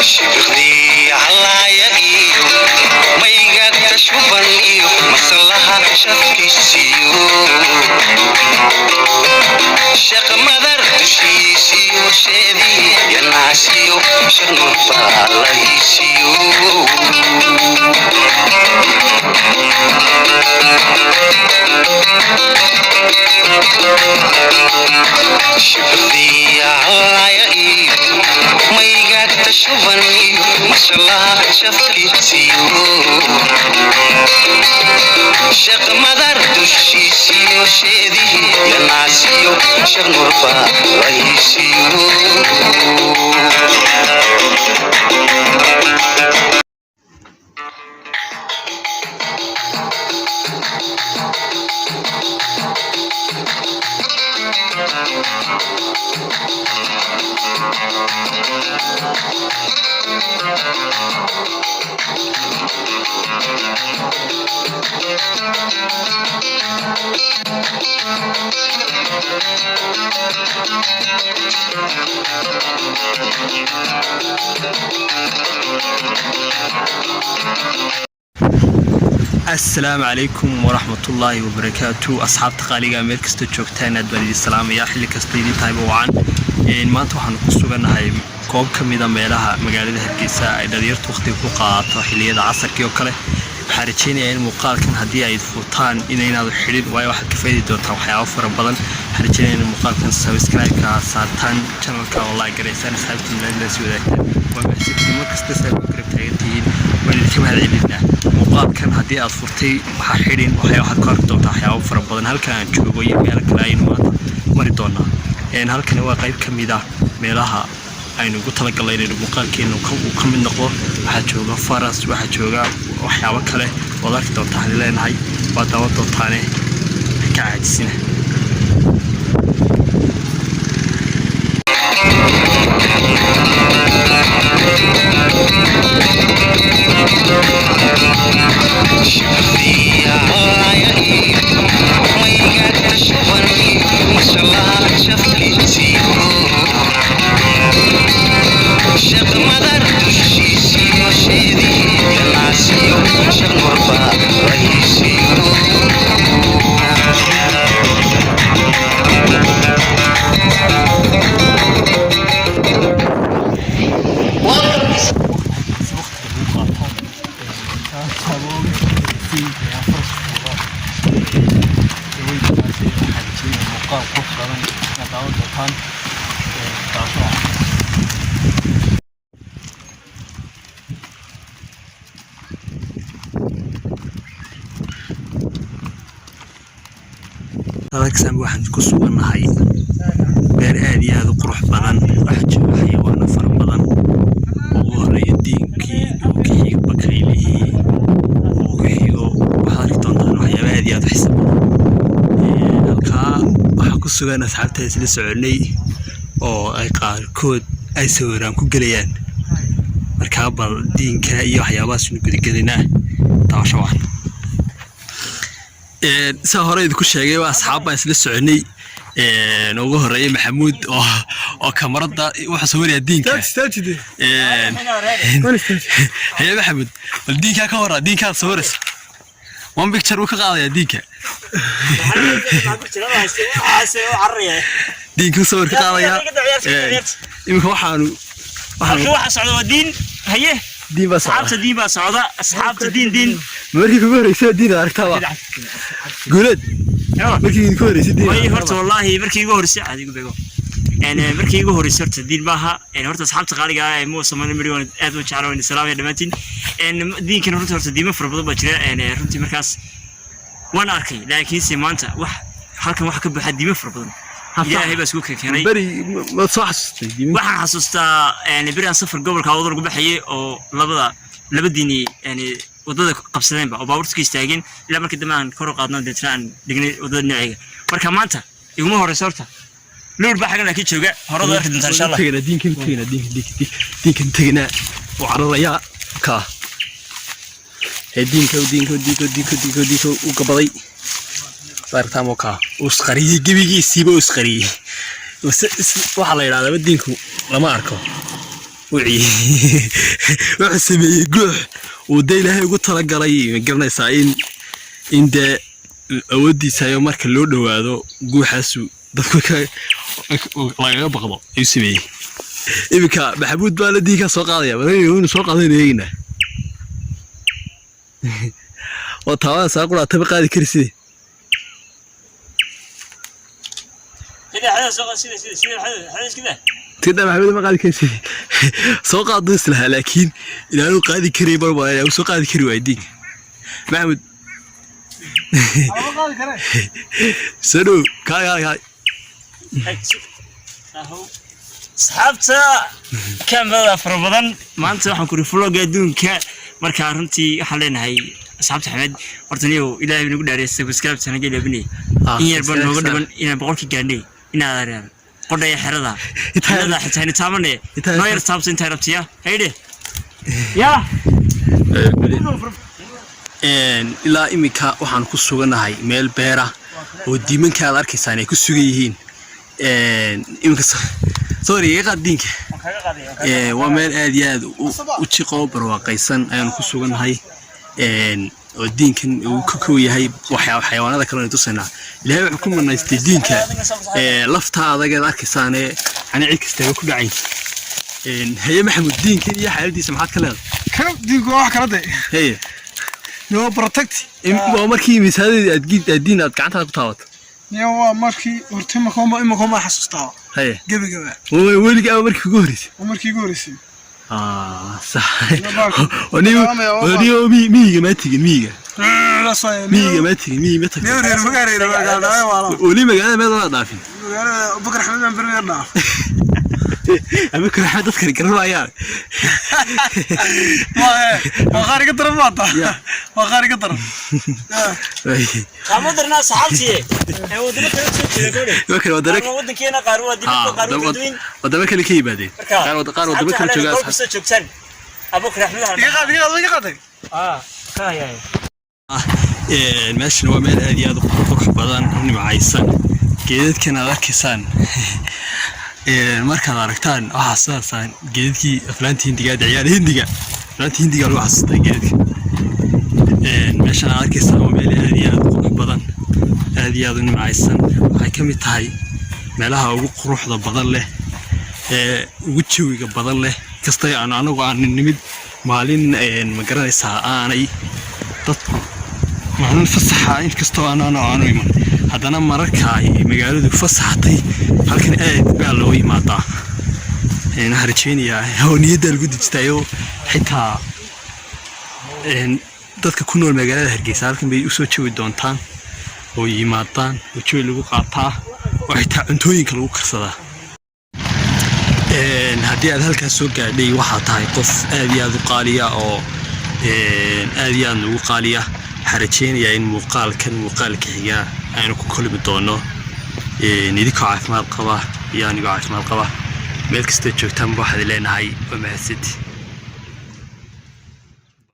شبغي علايا إيو ما يقدر شوفن إيو مصلها شفكي سيو شق مدر تشيسيو شيدي يناسيو شنو فاليسيو شبغي علايا إيو ما يقدر شوفن إيو مصلها شفكي سيو شق مدر تشيسيو شيدي يناسيو شنو فاليسيو السلام عليكم ورحمة الله وبركاته أصحاب تقاليق أمريكا جوجتان أدوالي السلام يا حلي كستيدي تايبو وعن ما انتو حنقصوغانا هاي كوب كميدا ميلاها مقالة هرقيسا اي داديرت وقتي فوقاتا حلية عصر كيو كالي حارجيني ان مقال كان هدي ايد فوتان إنينا دو حليد واي واحد كفايدي دوتا وحياو فربادن حارجيني ان مقال كان سابسكرايب كاسارتان channel كا والله قريسان سحبتين لان لسيو داكتان ومحسيبتين مركز تسابو كريبتايتين وليدكم هذا عيدنا مقال كان هدي أطفرتي وحاحرين وحيا واحد كارك دوتا حياو فربادن هل كان جوغو يميالا كلاين ماتا مريدونا إن هل كان هو قيب كميدا ميلاها aynu ugu talagalnay muuqaalkeena uu ka mid noqdo waxa jooga faras waxa jooga waxyaabo kale oo arki doonta hal leenahay waa dawo doontaane ka caajisina Alexander waxaan ku suganahay beer aad iyo aad u qurux badan waxa jooga xayawaano fara badan oo horeeyay diinkii dhulkii bakaylihii oo xigo waxa doontaan waxyaabo aad iyo aad u xiiso badan halkaa waxa ku sugan asxaabta isla soconay oo ay qaarkood ay sawiraan ku galayaan markaa bal diinka iyo waxyaabahaas uu gudigelinaa taasho wax سهرة كل شيء وأصحاب بس لسه عني نوجه الرئي محمود أو كاميرا وحصوري الدين تستجد هي محمود الدين كاميرا الدين كان صورس وان بيكتر وكقاضي الدين دين كصور كقاضي يمكن واحد صعود الدين هيه دين بس أصحاب بس صعودة أصحاب الدين مركي كبر يصير دين أركتها قولد مركي كبر يصير دين وي هرت والله مركي كبر يصير عادي يقول يعني مركي كبر يصير الدين بها يعني هرت أصحاب تقاليقة مو سمعنا مليون أدو شعروا إن السلام يا دمتين إن دين كان هرت الدين مفروض بجرا يعني هرت مركز وأنا أركي لكن سمعت حركة واحد كبر حد مفروض يا هي بس كوكي كاني بري ما تصحش waxaan xasuustaa yani bariyan safar gobolka wadada ugu baxayay oo laba diini yani wadada qabsadeen ba oo baabuurta istaageen ilaa markii damaan kor u qaadnaan deetraan dhignay wadada dhinaciga marka maanta iguma horeyso horta luur baa xagan laakiin jooga horada arki doontaa insha Allah diinkan tegina oo cararaya ka diinka u gabaday بارتامو كا وسخري جبيجي سيبو وسخري waxa la yiraahdaa diinku lama arko wuxuu sameeyey guux uu de ilaahay ugu talagalay ma garanaysaa in dee awoodiisa iyo marka loo dhawaado guuxaasu dadku lagaga baqdo ayuu sameeyey iminka maxamuud baa la diinka soo qaadaya inuu soo qaadanayeegna oo taawada saa qura taba qaadi karisay تقدر محمد ما قاعد كيسي سوق قاضي لها لكن إلى قاعد كري بربا أو سوق قاعد كري وايدين محمد سنو كاي صحابتا كاميرا فربضان ما أنت راح نكون فلوق دون كا مركا رنتي حلنا هاي أصحاب حمد ورتنيو إلى بنقول داري سبسكرايب سنة جاي لبني إن يربون نقول إن بقولك جاني إن هذا قد يحردا هذا حتى نتامنه ما يرتابط انت ربتيا هيدي يا ilaa imika waxaan ku suganahay meel beera oo diimanka aad arkaysaan ay ku sugan yihiin imika sorry qadiinka waa meel aad iyo aad u jiqo barwaaqaysan ayaan ku suganahay oo diinkan uu ka kooyahay xayawaanada kale ee tusayna ilaahay wuxuu ku manaystay diinka lafta adag ee arkaysaan ani cid kasta ku dhacay haye maxamuud diinkan iyo xaaladiisa maxaad ka leedahay kan diinku wax kala day haye no protect waa markii miisaadii aad diin aad gacanta ku taawato waa markii hortama ma xasuustaa haye gabagaba weligaa markii ugu horeysay صح ونيو ميجا ما تيجي ميجا ما تيجي ما تيجي ولي مقالة ما ضاع ضافين بكرة حمد من برمير ضاف بكرة حد أذكر كرر عيال ما خارج الطرف ما خارج الطرف خامود الناس حالتي هو دمك بكرة ودرك ودك هنا قارو دمك ودمك اللي كي بعدين قارو ودمك اللي جالس بس شوكسن أبوك رحمة يقعد كاي المشي هو مال هذه هذا قرح بدن إني معيسان جديد كان أركسان المركز أركتان أحساسان جديد كي فلانتي هندي قاعد عيال هندي فلانتي هندي قالوا حسيت جديد المشي أنا أركسان هو مال هذه هذا قرح بدن هذه هذا إني معيسان هاي كم يتهاي مالها وقرح ذا بدن له وجهي بدن له كستي أنا وعن النمد مالين مقرن ساعاني dadku waxaan fasaxa in kasto aan iman hadana mararka ay magaaladu fasaxtay halkan aad baa loo yimaadaa in harjeeniya haweeniyada lagu dijtayo xitaa dadka ku nool magaalada Hargeysa halkan bay u soo jeewi doontaan oo yimaadaan wajooy lagu qaataa oo xitaa cuntooyinka lagu karsadaa haddii aad halkaas soo gaadhay waxaa tahay qof aad iyo aad u qaaliya oo aad iyo aad ugu qaaliya xarajeynaya in muuqaalka xiga aynu ku kulmi doono idinka caafimaad qaba iyo aniga caafimaad qaba meel kasta joogtaan waxaad leenahay waa mahadsanid